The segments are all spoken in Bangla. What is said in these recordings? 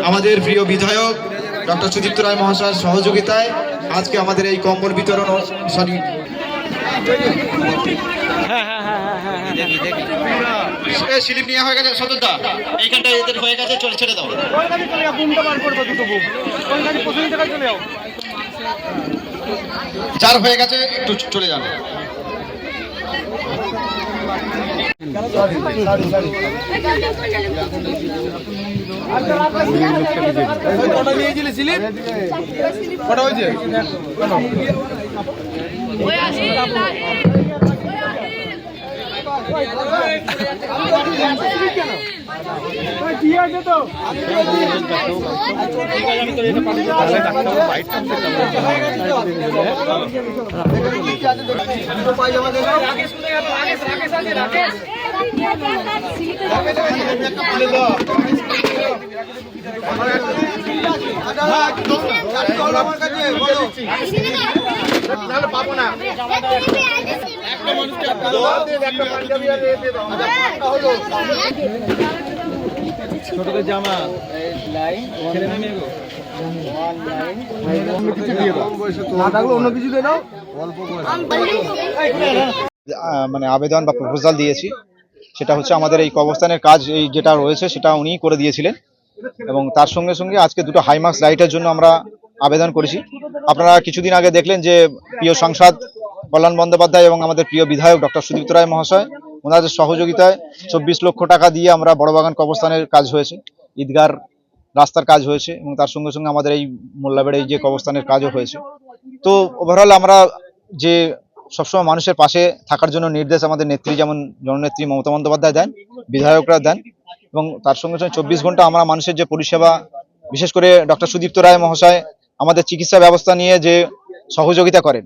আমাদের প্রিয় বিধায়ক ডক্টর সুদীপ্ত রায় মহাশয়ের সহযোগিতায় আজকে আমাদের এই কম্বল বিতরণ স্লিপ নেওয়া হয়ে গেছে। সততা এইখানটা এদের হয়ে গেছে, ছেড়ে দাও। চার হয়ে গেছে, একটু চলে যান। কটা নিয়েছিলে স্লিপ? কটা হয়েছে? পাবো না। ছোটদের জামা মানে আবেদন বা প্রপোজাল দিয়েছি, সেটা হচ্ছে আমাদের এই কবরস্থানের কাজ এই যেটা রয়েছে সেটা উনিই করে দিয়েছিলেন এবং তার সঙ্গে সঙ্গে আজকে দুটো হাইমার্কস লাইটের জন্য আমরা আবেদন করেছি। আপনারা কিছুদিন আগে দেখলেন যে প্রিয় সাংসদ কল্যাণ বন্দ্যোপাধ্যায় এবং আমাদের প্রিয় বিধায়ক ডক্টর সুদীপ্ত রায় মহাশয় ওনাদের সহযোগিতায় 24 লক্ষ টাকা দিয়ে আমরা বড়বাগান কবরস্থানের কাজ হয়েছে, ঈদগার রাস্তার কাজ হয়েছে এবং তার সঙ্গে সঙ্গে আমাদের এই মোল্লাবেড়ে এই যে কবরস্থানের কাজও হয়েছে। তো ওভারঅল আমরা যে সবসময় মানুষের পাশে থাকার জন্য নির্দেশ আমাদের নেত্রী যেমন জননেত্রী মমতা বন্দ্যোপাধ্যায় দেন, বিধায়করা দেন এবং তার সঙ্গে সঙ্গে 24 ঘন্টা আমরা মানুষের যে পরিষেবা, বিশেষ করে ডক্টর সুদীপ্ত রায় মহাশয় আমাদের চিকিৎসা ব্যবস্থা নিয়ে যে সহযোগিতা করেন।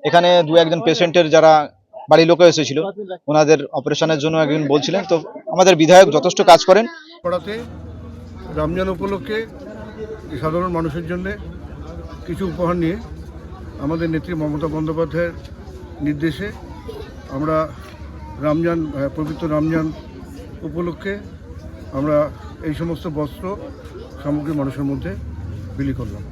এখানে দু একজন পেশেন্টের যারা বাড়ির লোকে এসেছিল ওনাদের অপারেশনের জন্য একজন বলছিলেন, তো আমাদের বিধায়ক যথেষ্ট কাজ করেন। পাড়াতে রমজান উপলক্ষে সাধারণ মানুষের জন্য কিছু উপহার নিয়ে আমাদের নেত্রী মমতা বন্দ্যোপাধ্যায়ের নির্দেশে আমরা পবিত্র রমজান উপলক্ষে আমরা এই সমস্ত বস্ত্র সামগ্রী মানুষের মধ্যে বিলি করলাম।